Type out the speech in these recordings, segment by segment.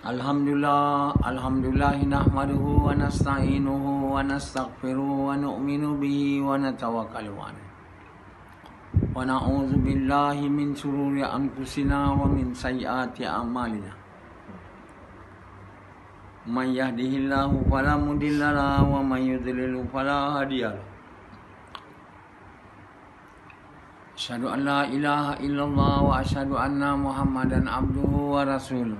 Alhamdulillah nahmaduhu wa nasta'inuhu wa nastaghfiruhu wa nu'minu bihi wa natawakkalu alayh. Wa na'udzu billahi min shururi anfusina wa min sayyiati a'malina. Man yahdihillahu fala mudilla lahu wa man yudlil fala hadiya lahu. Asyhadu an la ilaha illallah wa asyhadu anna Muhammadan abduhu wa rasuluh.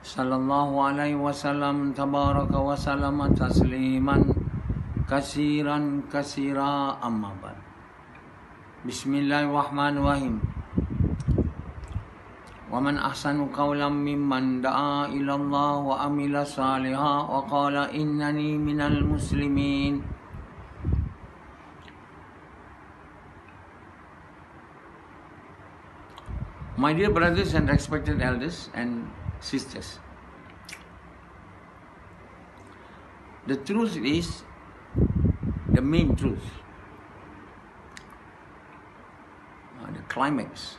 Sallallahu alaihi wasallam tabaraka wa sallama tasliman kasiran kasira amma ba'd. Bismillahirrahmanirrahim. Wa man ahsanu qawlan mimman da'a ila Allah wa amila salihan wa qala innani minal muslimin. My dear brothers and respected elders and sisters, the truth is, the main truth, the climax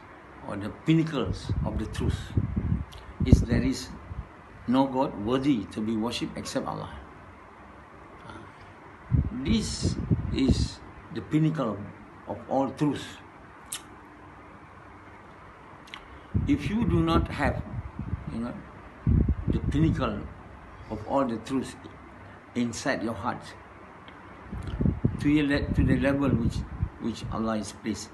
or the pinnacles of the truth is there is no God worthy to be worshipped except Allah. This is the pinnacle of all truth. If you do not have the pinnacle of all the truth inside your heart, to the level which Allah is placed,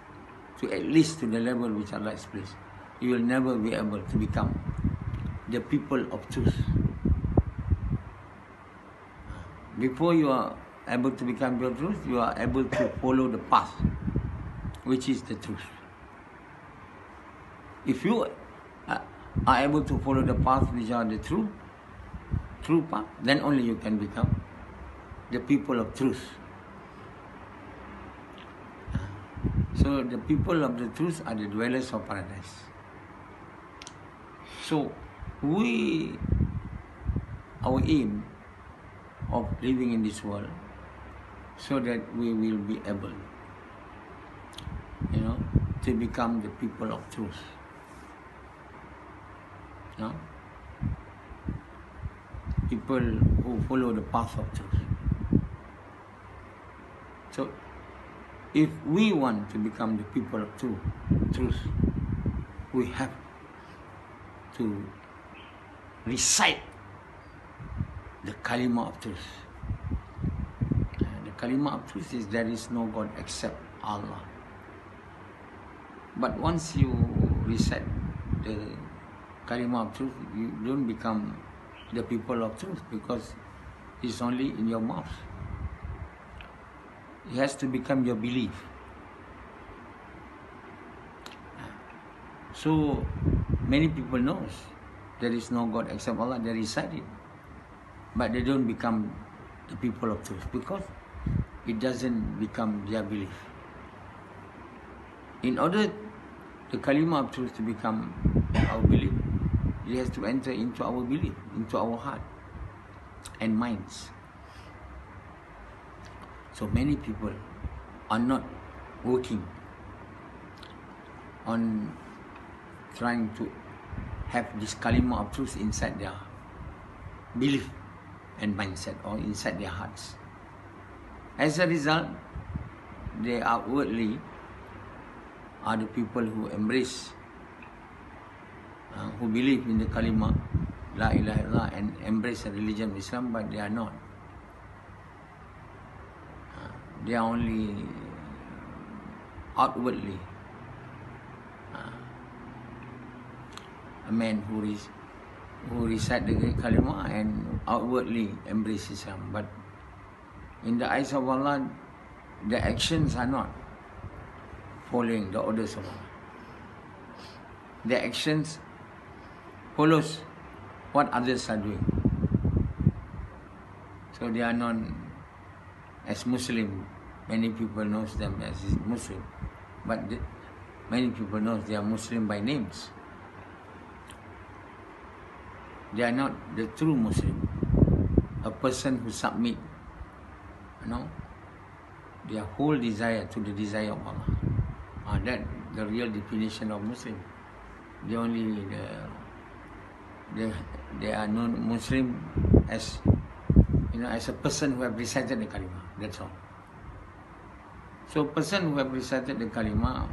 to at least to the level which Allah is placed, you will never be able to become the people of truth. Before you are able to become your truth, you are able to follow the path, which is the truth. If you are able to follow the path which are the true path, then only you can become the people of truth. So the people of the truth are the dwellers of paradise. So our aim of living in this world, so that we will be able, to become the people of truth. People who follow the path of truth. So, if we want to become the people of truth, we have to recite the Kalimah of truth. The Kalimah of truth is there is no God except Allah. But once you recite the Kalimah of truth, you don't become the people of truth, because it's only in your mouth. It has to become your belief. So many people knows there is no God except Allah, they recite it, but they don't become the people of truth because it doesn't become their belief. In order the Kalimah of truth to become our belief, it has to enter into our belief, into our heart and minds. So many people are not working on trying to have this Kalimah of truth inside their belief and mindset, or inside their hearts. As a result, they outwardly are the people who embrace, who believe in the Kalimah, La ilaha illallah, and embrace the religion of Islam, but they are not. They are only outwardly a man who recite the Kalimah and outwardly embrace Islam. But in the eyes of Allah, the actions are not following the orders of Allah. The actions follows what others are doing. So they are known as Muslim. Many people knows them as Muslim, but many people knows they are Muslim by names. They are not the true Muslim, a person who submit, their whole desire to the desire of Allah. That the real definition of Muslim. They only they are known Muslim as, as a person who have recited the Kalimah. That's all. So a person who have recited the Kalimah,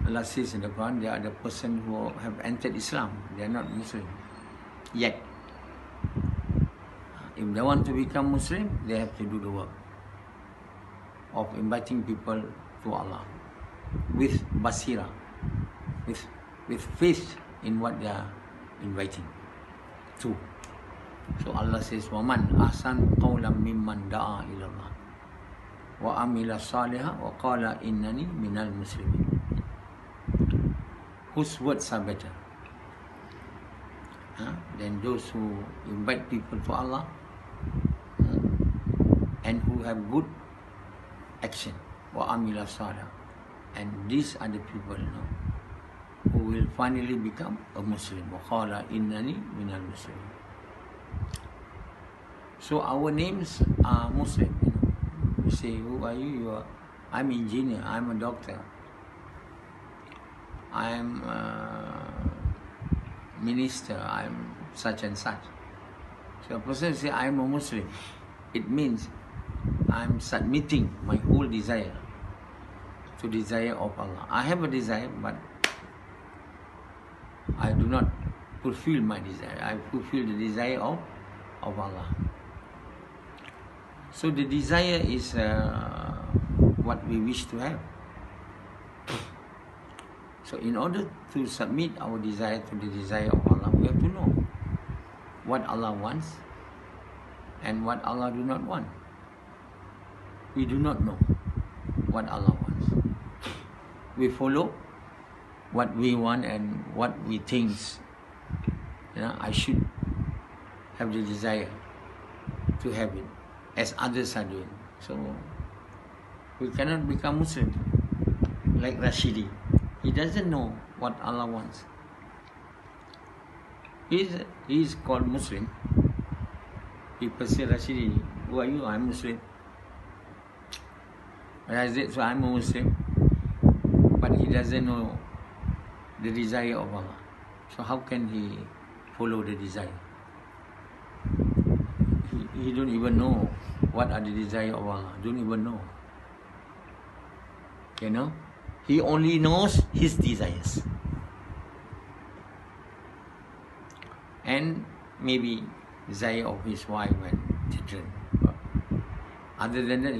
Allah says in the Quran, they are the person who have entered Islam. They are not Muslim yet. If they want to become Muslim, they have to do the work of inviting people to Allah with basira, with faith in what they are inviting to. So Allah says, وَمَنْ أَحْسَنُ قَوْلًا مِمَّنْ دَعَا إِلَى اللَّهِ وَعَمِلَ صَالِحًا وَقَالَ إِنَّنِي مِنَ الْمُسْلِمِينَ. Whose words are better than those who invite people to Allah and who have good action. وَعَمِلَ صَالِحًا. And these are the people who will finally become a Muslim. وَقَالَ إِنَّنِي مِنَ الْمُسْلِمِينَ. So our names are Muslim. You say, who are you? I'm engineer, I'm a doctor, I'm a minister, I'm such and such. So a person say, I'm a Muslim. It means I'm submitting my whole desire to desire of Allah. I have a desire, but I do not fulfill my desire. I fulfill the desire of Allah. So the desire is what we wish to have. So in order to submit our desire to the desire of Allah, we have to know what Allah wants and what Allah do not want. We do not know what Allah wants. We follow what we want and what we think, I should have the desire to have it, as others are doing. So we cannot become Muslim like Rashidi. He doesn't know what Allah wants. He is called Muslim. People say, Rashidi, who are you? I'm Muslim. So I'm a Muslim. But he doesn't know the desire of Allah. So how can he follow the desire? He don't even know what are the desire of Allah. Don't even know. He only knows his desires. And maybe desire of his wife and children. But other than that,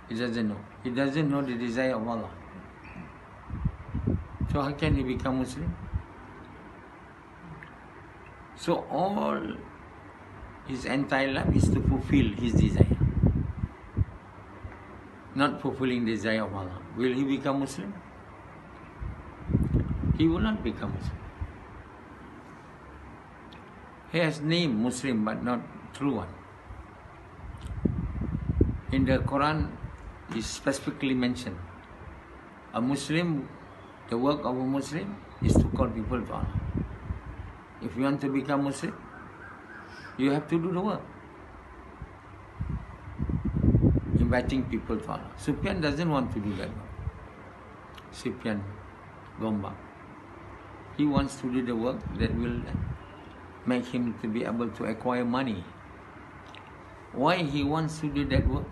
he doesn't know. He doesn't know the desire of Allah. So how can he become Muslim? So all his entire life is to fulfill his desire. Not fulfilling the desire of Allah. Will he become Muslim? He will not become Muslim. He has name Muslim but not true one. In the Quran is specifically mentioned, a Muslim, the work of a Muslim is to call people to Allah. If you want to become Muslim, you have to do the work. Inviting people to Allah. Sufyan doesn't want to do that work. Sufyan, Gombak. He wants to do the work that will make him to be able to acquire money. Why he wants to do that work?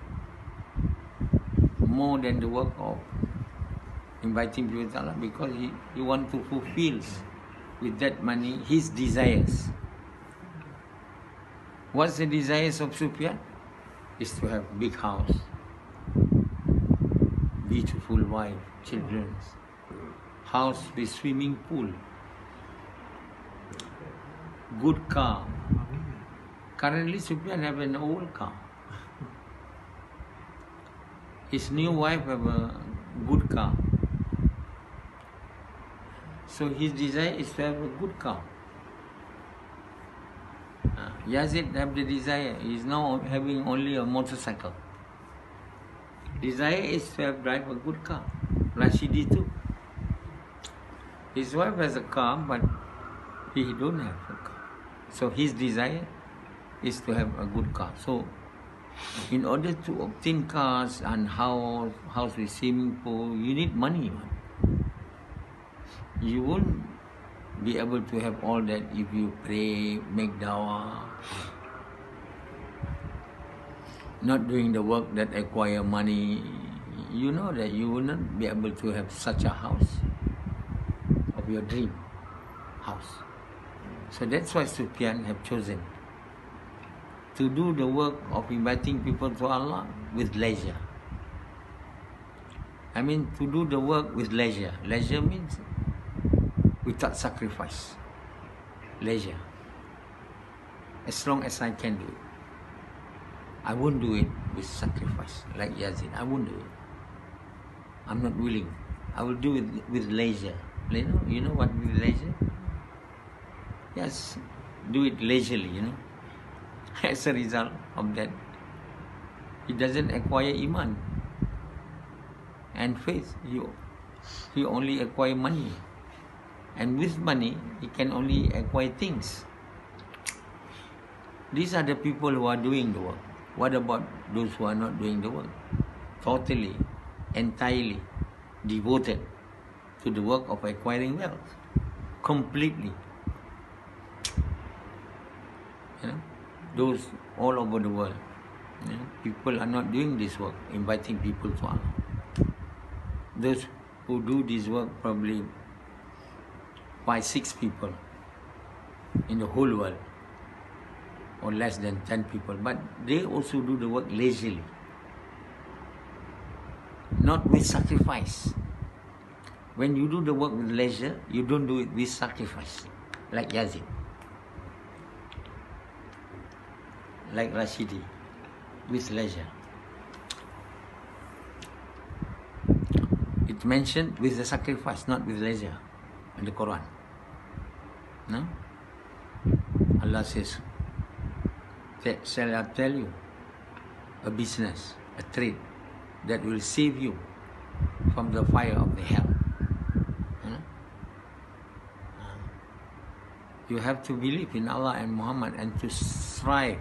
More than the work of inviting people to Allah? Because he wants to fulfill with that money his desires. What's the desires of Sufyan? Is to have big house, beautiful wife, children, house with swimming pool, good car. Currently Sufyan have an old car. His new wife have a good car. So his desire is to have a good car. Yazid have the desire. He is now having only a motorcycle. Desire is to drive a good car. Rashidi too. His wife has a car, but he don't have a car. So his desire is to have a good car. So in order to obtain cars and house with swimming pool, you need money. You won't be able to have all that if you pray, make dawah, not doing the work that acquire money. You know that you will not be able to have such a house of your dream house. So that's why Sufyan have chosen to do the work of inviting people to Allah with leisure. I mean, to do the work with leisure. Leisure means without sacrifice. Leisure. As long as I can do it. I won't do it with sacrifice, like Yazid. I won't do it. I'm not willing. I will do it with leisure. You know what with leisure? Yes, do it leisurely, As a result of that, he doesn't acquire iman and faith. He only acquire money. And with money, he can only acquire things. These are the people who are doing the work. What about those who are not doing the work? Totally, entirely devoted to the work of acquiring wealth. Completely. Those all over the world. People are not doing this work, inviting people to Allah. Those who do this work, probably 5-6 people in the whole world, or less than 10 people, but they also do the work leisurely, not with sacrifice. When you do the work with leisure, you don't do it with sacrifice, like Yazid, like Rashidi, with leisure. It's mentioned with the sacrifice, not with leisure, in the Quran. No? Allah says, shall I tell you a business, a trade that will save you from the fire of the hell? You have to believe in Allah and Muhammad and to strive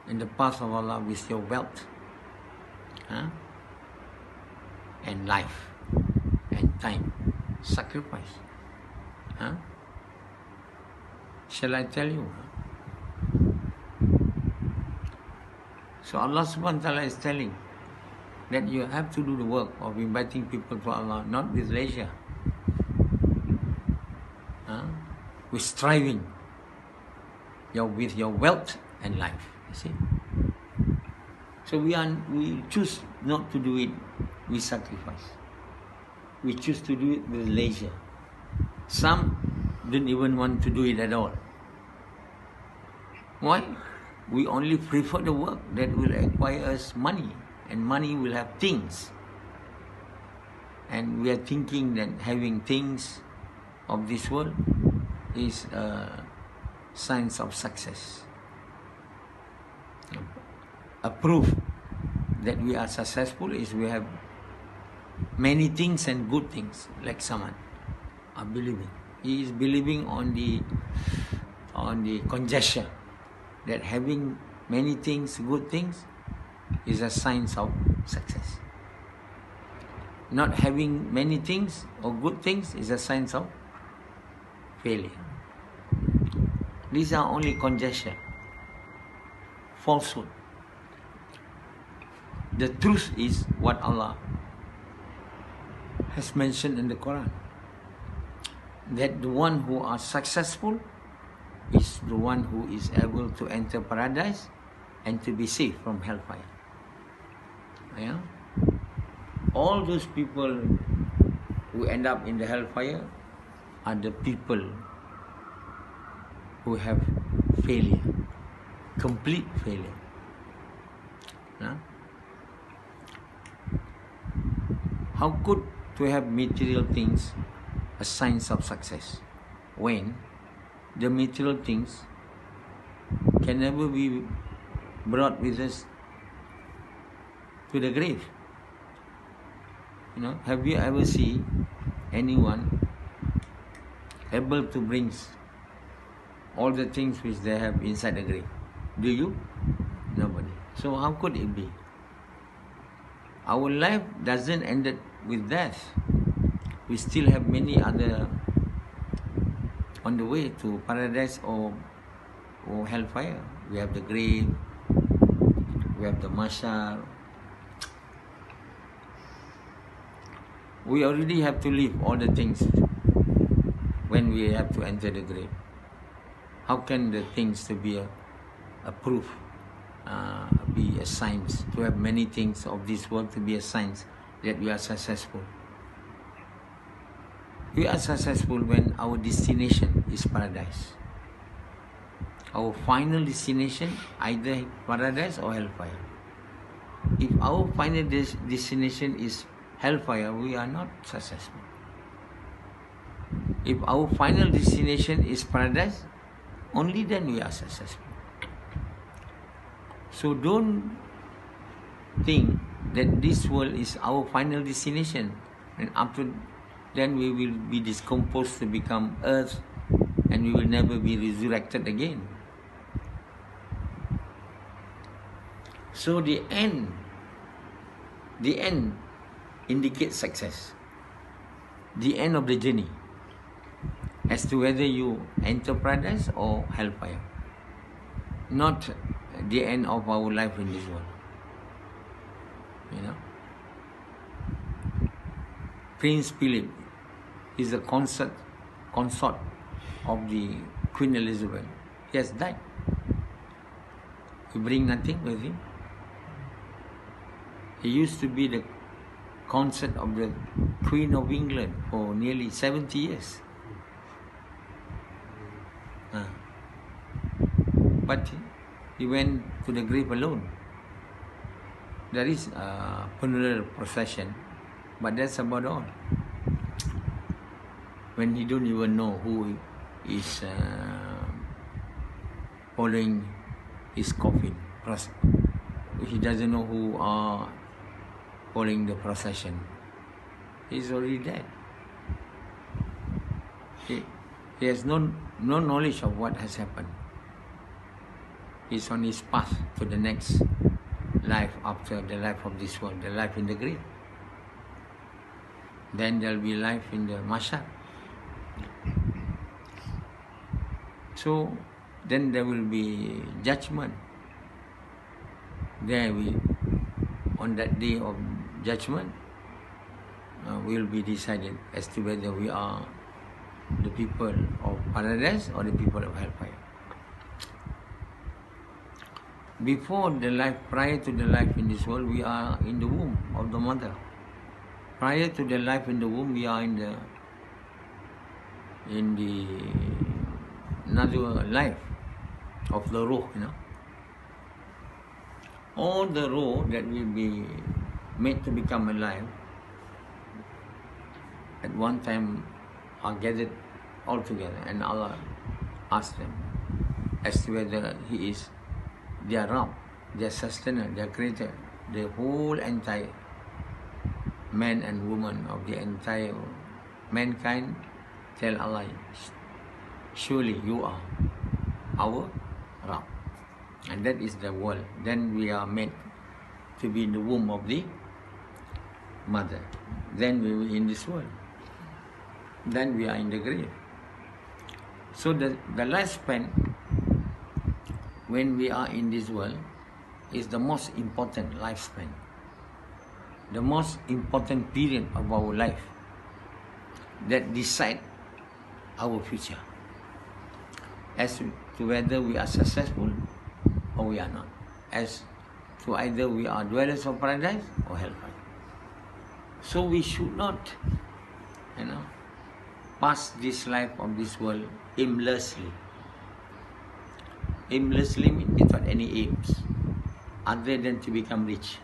in the path of Allah with your wealth, and life and time, sacrifice. Shall I tell you? So Allah subhanahu wa ta'ala is telling that you have to do the work of inviting people to Allah, not with leisure, with striving with your wealth and life. You see? So we choose not to do it with sacrifice. We choose to do it with leisure. Some don't even want to do it at all. Why? We only prefer the work that will acquire us money, and money will have things. And we are thinking that having things of this world is a sign of success. A proof that we are successful is we have many things and good things, like someone are believing. He is believing on the conjecture that having many things, good things, is a sign of success. Not having many things or good things is a sign of failure. These are only conjecture, falsehood. The truth is what Allah has mentioned in the Quran, that the one who are successful is the one who is able to enter paradise and to be saved from hellfire. Yeah? All those people who end up in the hellfire are the people who have failure, complete failure. Yeah? How could to have material things a sign of success when the material things can never be brought with us to the grave? Have you ever seen anyone able to bring all the things which they have inside the grave? Do you? Nobody. So how could it be? Our life doesn't end with death. We still have many other on the way to paradise or hellfire. We have the grave, we have the mashar. We already have to leave all the things when we have to enter the grave. How can the things to be a proof, be a science, to have many things of this world to be a science that we are successful? We are successful when our destination is paradise. Our final destination, either paradise or hellfire. If our final destination is hellfire, we are not successful. If our final destination is paradise, only then we are successful. So don't think that this world is our final destination, and after then we will be decomposed to become earth, and we will never be resurrected again. So the end indicates success. The end of the journey, as to whether you enter paradise or hellfire. Not the end of our life in this world. You know, Prince Philip is the consort of the Queen Elizabeth. He has died. He bring nothing with him. He used to be the consort of the Queen of England for nearly 70 years. But he went to the grave alone. There is a funeral procession, but that's about all. When he don't even know who is following his coffin. He doesn't know who are following the procession. He's already dead. He has no knowledge of what has happened. He's on his path to the next life after the life of this world, the life in the grave. Then there'll be life in the mashar. So then there will be judgment. There on that day of judgment, will be decided as to whether we are the people of paradise or the people of hellfire. Before the life, prior to the life in this world, we are in the womb of the mother. Prior to the life in the womb, we are in the another life of the ruh, you know. All the ruh that will be made to become alive at one time are gathered all together, and Allah asks them as to whether He is their Rabb, their sustainer, their creator, the whole entire man and woman of the entire mankind. Tell Allah, surely you are our Rabb, and that is the world. Then we are made to be in the womb of the mother. Then we will in this world. Then we are in the grave. So the lifespan when we are in this world is the most important lifespan, the most important period of our life that decide our future as to whether we are successful or we are not, as to either we are dwellers of paradise or hellfire. So we should not, pass this life of this world aimlessly. Aimlessly means without any aims other than to become rich.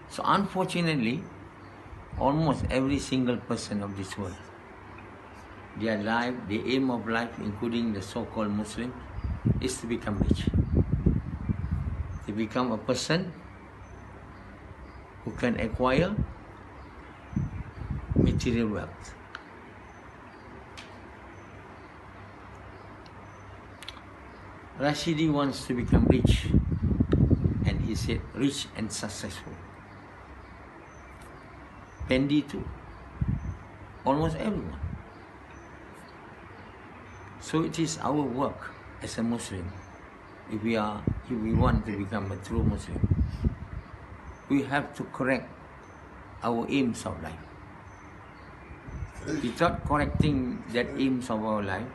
So unfortunately, almost every single person of this world, their life, the aim of life, including the so-called Muslim, is to become rich. To become a person who can acquire material wealth. Rashidi wants to become rich, and he said rich and successful. Pendi too. Almost everyone. So it is our work as a Muslim, if we want to become a true Muslim, we have to correct our aims of life. Without correcting that aims of our life,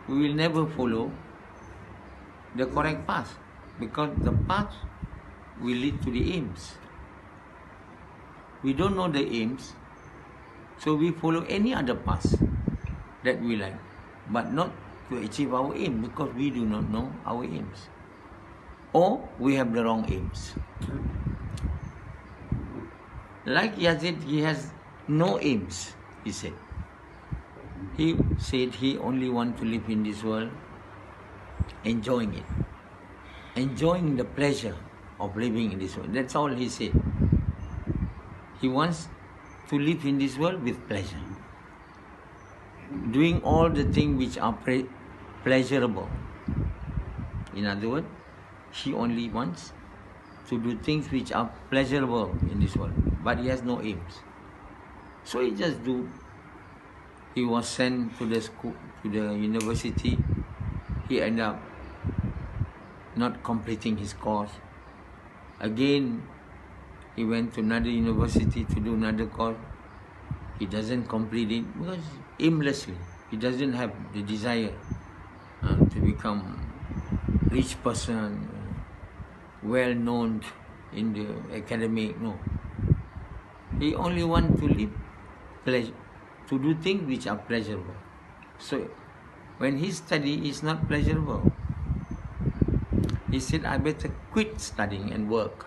we will never follow the correct path, because the path will lead to the aims. We don't know the aims, so we follow any other path that we like, but not to achieve our aim, because we do not know our aims, or we have the wrong aims. Like Yazid, he has no aims, he said. He said he only wants to live in this world, enjoying it, enjoying the pleasure of living in this world. That's all he said. He wants to live in this world with pleasure, doing all the things which are pleasurable. In other words, he only wants to do things which are pleasurable in this world, but he has no aims. So he just do. He was sent to the school, to the university. He ended up not completing his course. Again, he went to another university to do another course. He doesn't complete it because aimlessly. He doesn't have the desire to become rich person, well known in the academic. No. He only wants to live pleasure, to do things which are pleasurable. So when his study is not pleasurable, he said, I better quit studying and work,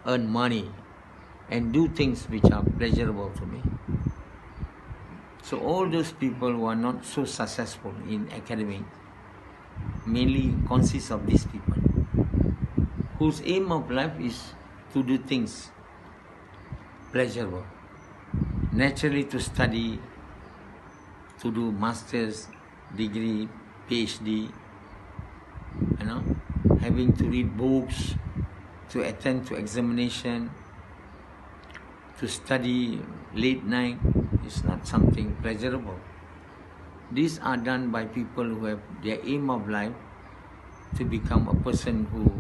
earn money, and do things which are pleasurable to me. So all those people who are not so successful in academic mainly consist of these people, whose aim of life is to do things pleasurable. Naturally to study, to do master's degree, PhD, having to read books, to attend to examination, to study late night is not something pleasurable. These are done by people who have their aim of life to become a person who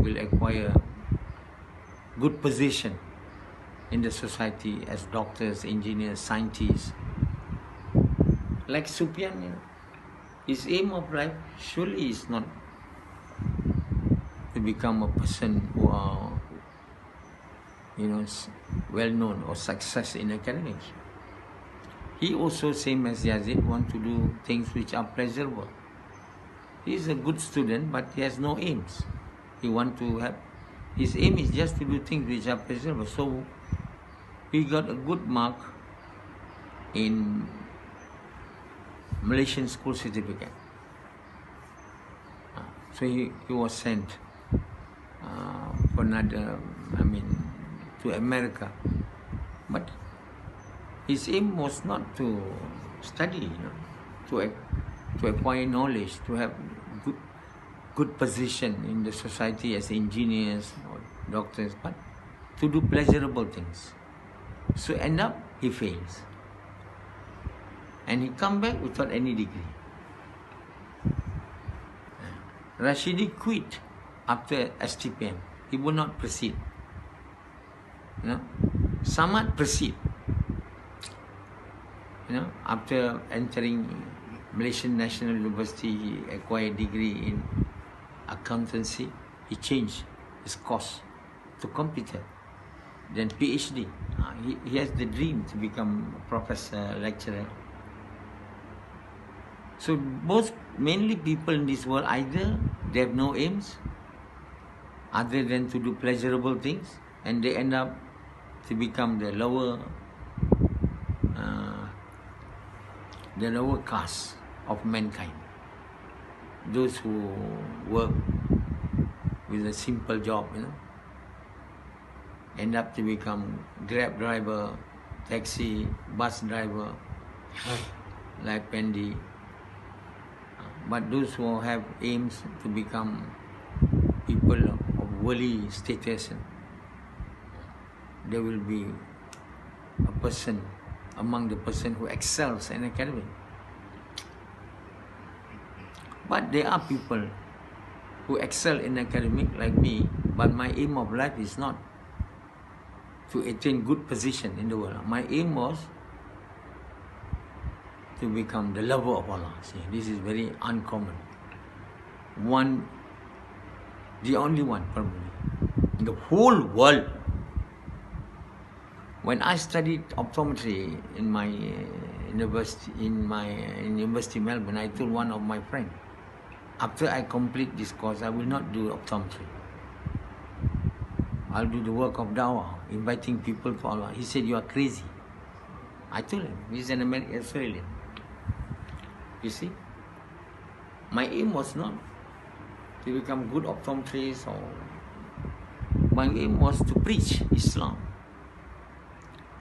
will acquire good position in the society as doctors, engineers, scientists. Like Sufyan, his aim of life surely is not to become a person who are, well known or success in academics. He also, same as Yazid, want to do things which are pleasurable. He is a good student, but he has no aims. His aim is just to do things which are pleasurable. So he got a good mark in Malaysian school certificate. So he was sent to America. But his aim was not to study, to acquire knowledge, to have good position in the society as engineers or doctors, but to do pleasurable things. So end up he fails, and he come back without any degree. Rashidi quit after STPM. He will not proceed. Samad proceed. After entering Malaysian National University, he acquired degree in accountancy. He changed his course to computer, then PhD. He has the dream to become a professor, lecturer. So mainly people in this world, either they have no aims other than to do pleasurable things, and they end up to become the lower caste of mankind. Those who work with a simple job, end up to become Grab driver, taxi, bus driver, like Pendi. But those who have aims to become people of worldly status, they will be a person among the person who excels in academic. But there are people who excel in academic like me, but my aim of life is not to attain good position in the world. My aim was to become the lover of Allah. See, this is very uncommon. The only one probably in the whole world. When I studied optometry in my university Melbourne, I told one of my friends, after I complete this course, I will not do optometry. I'll do the work of dawah, inviting people to Allah. He said, "You are crazy." I told him, he's an Australian. You see, my aim was not to become good optometrist, or my aim was to preach Islam,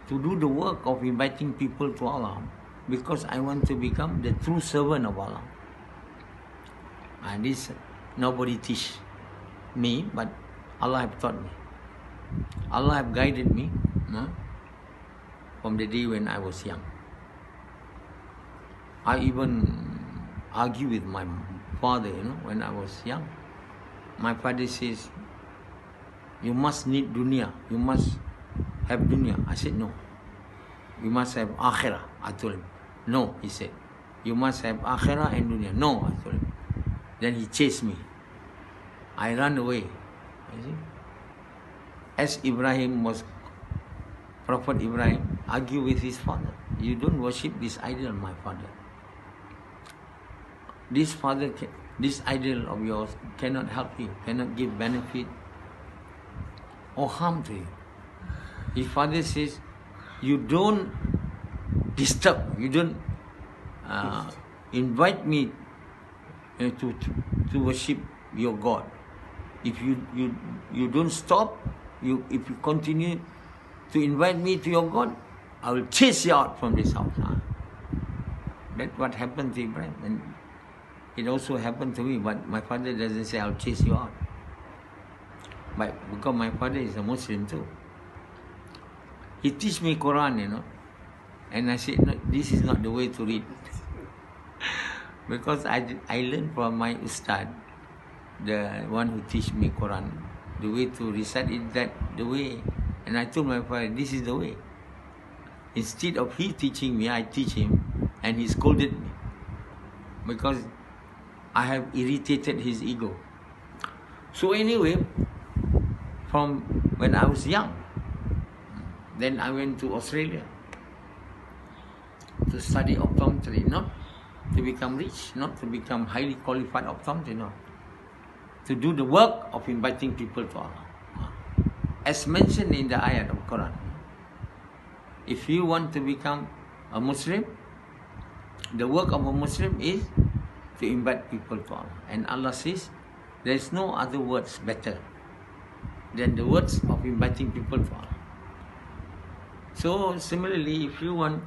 to do the work of inviting people to Allah, because I want to become the true servant of Allah. And this nobody teach me, but Allah have taught me. Allah have guided me from the day when I was young. I even argue with my father, when I was young. My father says, "You must need dunya, you must have dunya." I said, "No. You must have akhirah." I told him. "No," he said. "You must have akhirah and dunya." "No," I told him. Then he chased me. I ran away. You see? As Prophet Ibrahim argued with his father. "You don't worship this idol, my father. This idol of yours cannot help you, cannot give benefit or harm to you." His father says, "You don't disturb, you don't invite me to worship your God. If you don't stop, if you continue to invite me to your God, I will chase you out from this house." That's what happened to Ibrahim, and it also happened to me. But my father doesn't say, "I'll chase you out." But because my father is a Muslim too, he teach me Quran, and I said, "No, this is not the way to read." Because I learned from my ustad, the one who teach me Quran, the way to recite it the way. And I told my father, "This is the way." Instead of he teaching me, I teach him, and he scolded me because I have irritated his ego. So anyway, from when I was young, then I went to Australia to study optometry, not to become rich, not to become highly qualified optometrist, no. To do the work of inviting people to Allah. As mentioned in the ayat of Quran, if you want to become a Muslim, the work of a Muslim is to invite people to Allah. And Allah says, there is no other words better than the words of inviting people to Allah. So similarly, if you want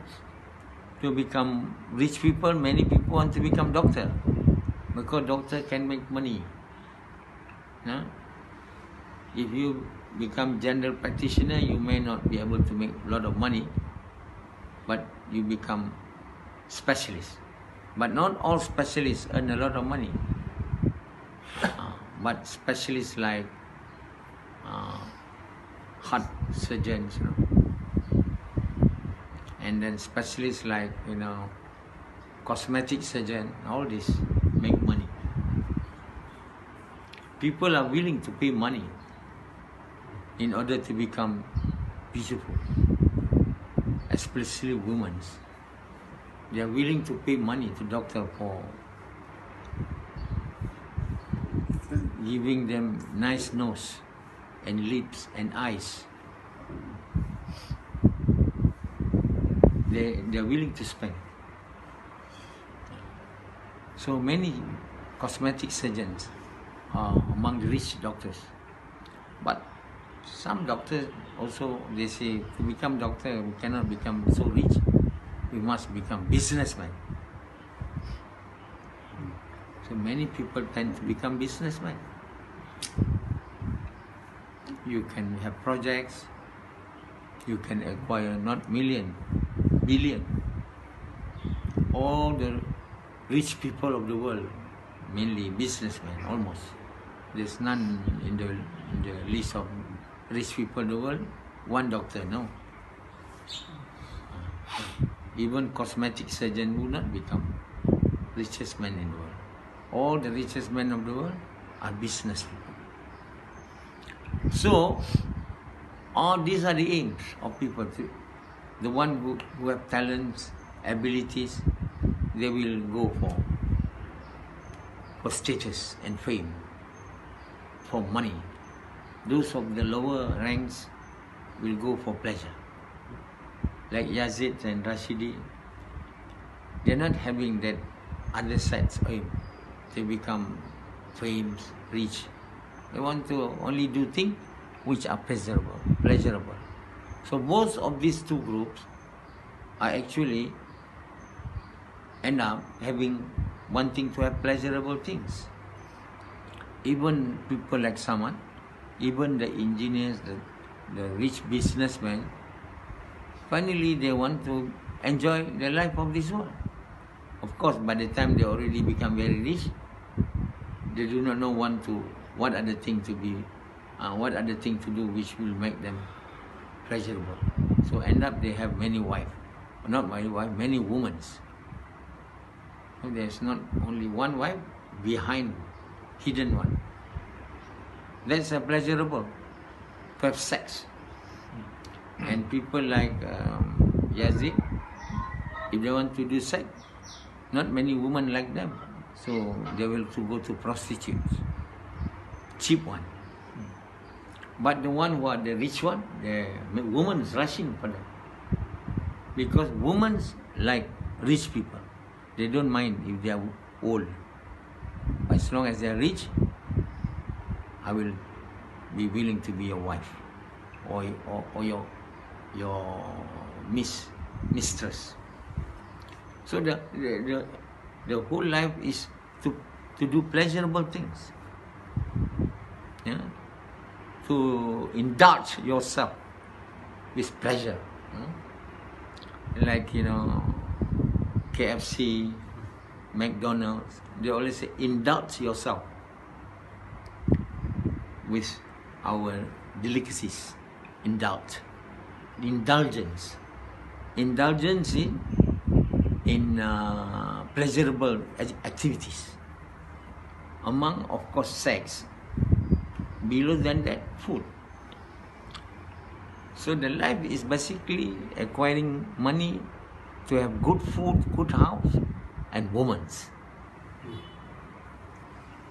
to become rich people, many people want to become doctor, because doctor can make money. If you become general practitioner, you may not be able to make a lot of money, but you become specialist. But not all specialists earn a lot of money. But specialists like heart surgeons, and then specialists like cosmetic surgeon, all this make money. People are willing to pay money in order to become beautiful, especially women. They are willing to pay money to doctor for giving them nice nose and lips and eyes. They are willing to spend. So many cosmetic surgeons are among the rich doctors. But some doctors also, they say, to become doctor, we cannot become so rich. We must become businessmen. So many people tend to become businessmen. You can have projects, you can acquire not million, billion. All the rich people of the world, mainly businessmen, almost. There's none in the list of rich people in the world. One doctor, no. Even cosmetic surgeon will not become richest man in the world. All the richest men of the world are business people. So, all these are the aims of people. The one who have talents, abilities, they will go for status and fame, for money. Those of the lower ranks will go for pleasure. Like Yazid and Rashidi, they're not having that other side's aim to become famous, rich. They want to only do things which are pleasurable. So both of these two groups are actually end up wanting to have pleasurable things. Even people like Saman, even the engineers, the rich businessmen, finally they want to enjoy the life of this world. Of course, by the time they already become very rich, they do not know what are the things to do which will make them pleasurable. So end up they have many wives, not many wives, many women. So there's not only one wife, behind, hidden one. That's a pleasurable to have sex. And people like Yazid, if they want to do sex, not many women like them, so they will go to prostitutes, cheap one. But the one who are the rich one, the women is rushing for them, because women like rich people. They don't mind if they are old, but as long as they are rich, I will be willing to be your wife or your mistress. So the whole life is to do pleasurable things, yeah? To indulge yourself with pleasure, like KFC, McDonald's. They always say indulge yourself with our delicacies. Indulgence in pleasurable activities. Among, of course, sex. Below than that, food. So the life is basically acquiring money to have good food, good house, and women.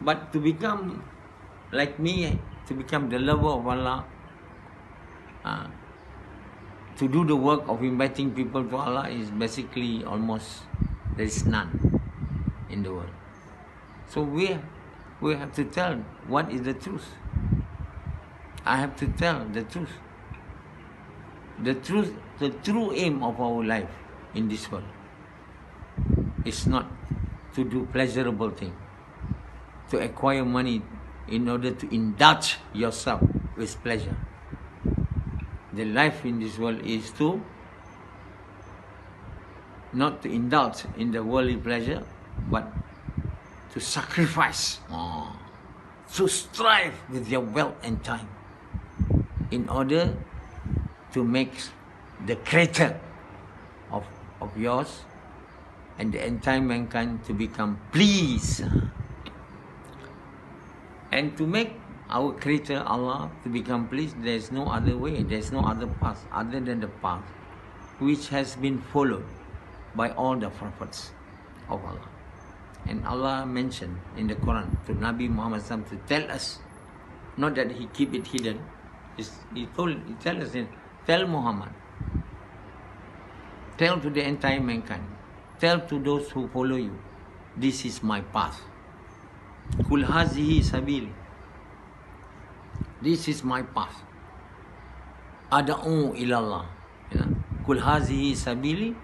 But to become like me, to become the lover of Allah, to do the work of inviting people to Allah is basically almost, there is none in the world. So we have to tell what is the truth. I have to tell the truth. The true aim of our life in this world is not to do pleasurable things, to acquire money in order to indulge yourself with pleasure. The life in this world is to not to indulge in the worldly pleasure, but to sacrifice, to strive with your wealth and time in order to make the creator of yours and the entire mankind to become pleased. And to make our creator Allah to become pleased, there is no other way, there is no other path other than the path which has been followed by all the prophets of Allah. And Allah mentioned in the Quran to Nabi Muhammad to tell us, not that he keep it hidden. He tell us, tell Muhammad, tell to the entire mankind, tell to those who follow you, this is my path. Kul hazihi sabili. This is my path. Ad'u ilallah. Kul hazihi sabili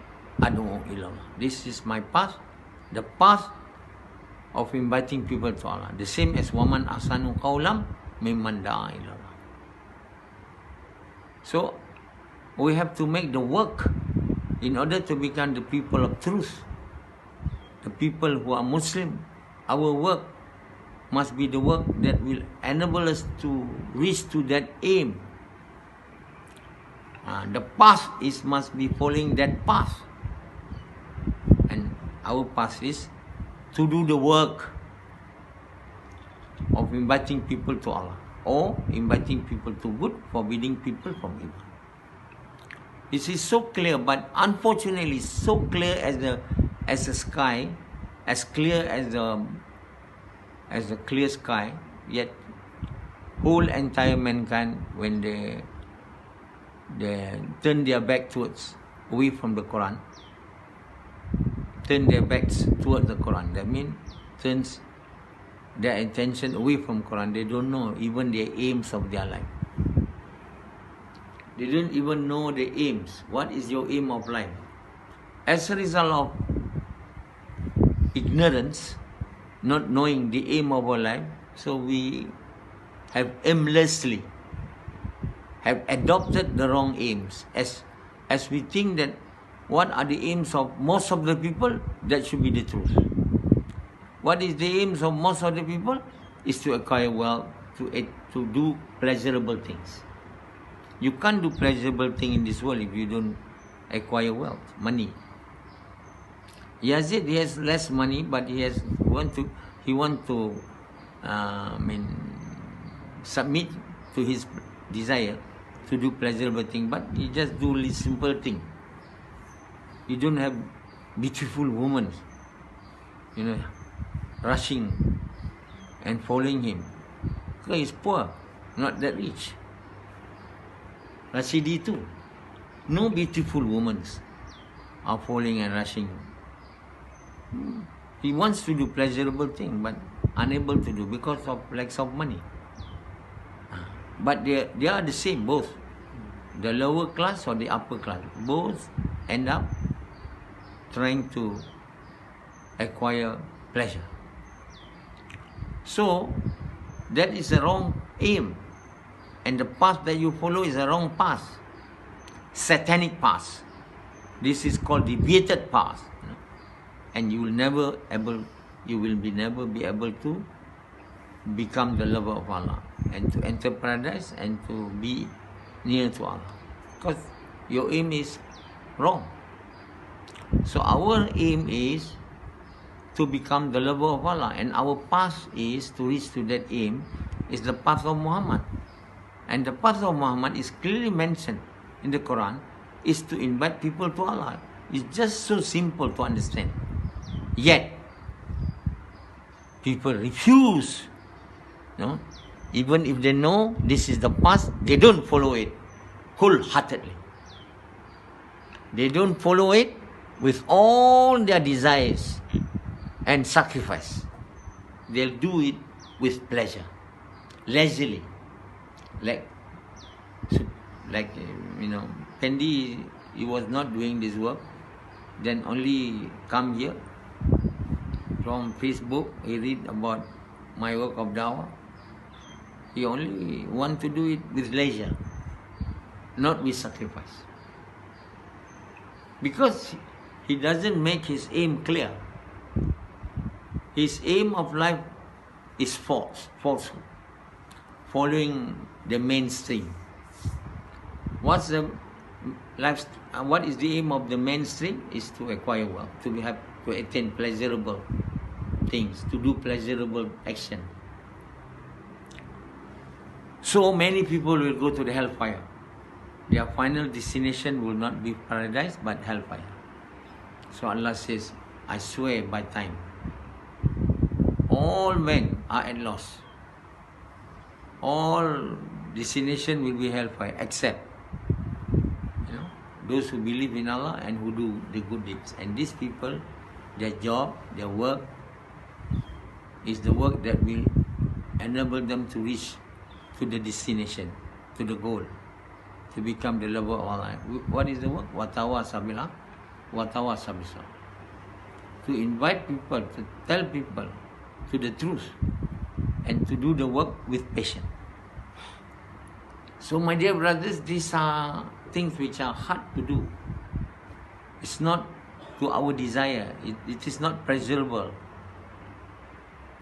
ad'u ilallah. This is my path, the path of inviting people to Allah. The same as waman ahsanu qawlam mimman da'a ilallah. So we have to make the work in order to become the people of truth, the people who are Muslim, our work must be the work that will enable us to reach to that aim. The path must be following that path. And our path is to do the work of inviting people to Allah, or inviting people to good, forbidding people from evil. This is so clear, but unfortunately so clear as the sky, as clear as the clear sky, yet whole entire mankind, when they turn their back away from the Quran, turn their backs towards the Quran, that means turns their attention away from Quran. They don't know even the aims of their life. They don't even know the aims. What is your aim of life? As a result of ignorance, not knowing the aim of our life, so we have aimlessly have adopted the wrong aims. As we think that what are the aims of most of the people, that should be the truth. What is the aims of most of the people? Is to acquire wealth, to do pleasurable things. You can't do pleasurable things in this world if you don't acquire wealth, money. Yazid, he has less money, but he want to submit to his desire to do pleasurable thing, but he just do simple thing. You don't have beautiful women, rushing and following him. Because he's poor, not that rich. Rashidi too. No beautiful women are following and rushing him. He wants to do pleasurable thing, but unable to do because of lack of money. But they are the same, both. The lower class or the upper class, both end up trying to acquire pleasure. So, that is a wrong aim. And the path that you follow is a wrong path. Satanic path. This is called deviated path. And you will never be able to become the lover of Allah and to enter paradise and to be near to Allah. Because your aim is wrong. So our aim is to become the lover of Allah, and our path is to reach to that aim is the path of Muhammad. And the path of Muhammad is clearly mentioned in the Quran, is to invite people to Allah. It's just so simple to understand. Yet, people refuse. Even if they know this is the path, they don't follow it wholeheartedly. They don't follow it with all their desires and sacrifice. They'll do it with pleasure, lazily. Like Pendi, he was not doing this work, then only come here from Facebook, he read about my work of dawah. He only want to do it with leisure, not with sacrifice. Because he doesn't make his aim clear. His aim of life is falsehood, following the mainstream. What is the aim of the mainstream? Is to acquire wealth, to attain pleasurable things, to do pleasurable action. So many people will go to the hellfire. Their final destination will not be paradise but hellfire. So Allah says, I swear by time, all men are at loss. All destination will be hellfire except those who believe in Allah and who do the good deeds. And these people, their job, their work is the work that will enable them to reach to the destination, to the goal, to become the lover of Allah. What is the work? Watawasaw bil haqq, watawasaw bis sabr. To invite people, to tell people to the truth, and to do the work with patience. So my dear brothers, these are things which are hard to do. It's not to our desire. It is not pleasurable.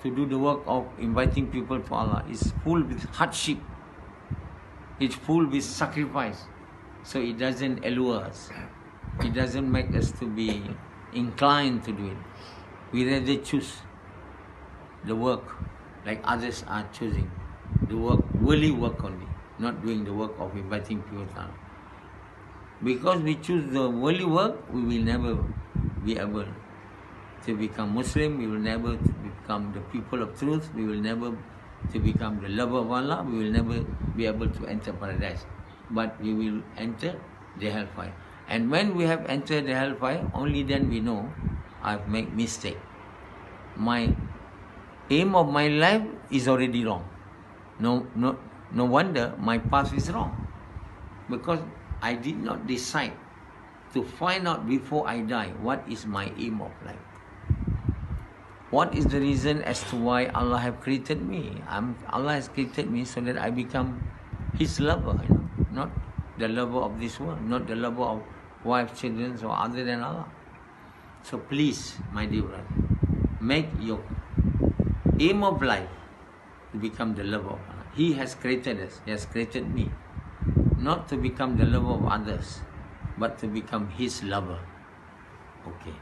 to do the work of inviting people to Allah is full with hardship. It's full with sacrifice. So it doesn't allure us. It doesn't make us to be inclined to do it. We rather choose the work like others are choosing. The work, worldly work only, not doing the work of inviting people to Allah. Because we choose the worldly work, we will never be able to become Muslim, we will never become the people of truth, we will never to become the lover of Allah, we will never be able to enter paradise. But we will enter the hellfire. And when we have entered the hellfire, only then we know I've made mistake. My aim of my life is already wrong. No wonder my path is wrong. Because I did not decide to find out before I die what is my aim of life. What is the reason as to why Allah have created me? Allah has created me so that I become His lover, not the lover of this world, not the lover of wife, children, or other than Allah. So please, my dear brother, make your aim of life to become the lover of Allah. He has created us, He has created me, not to become the lover of others, but to become His lover. Okay.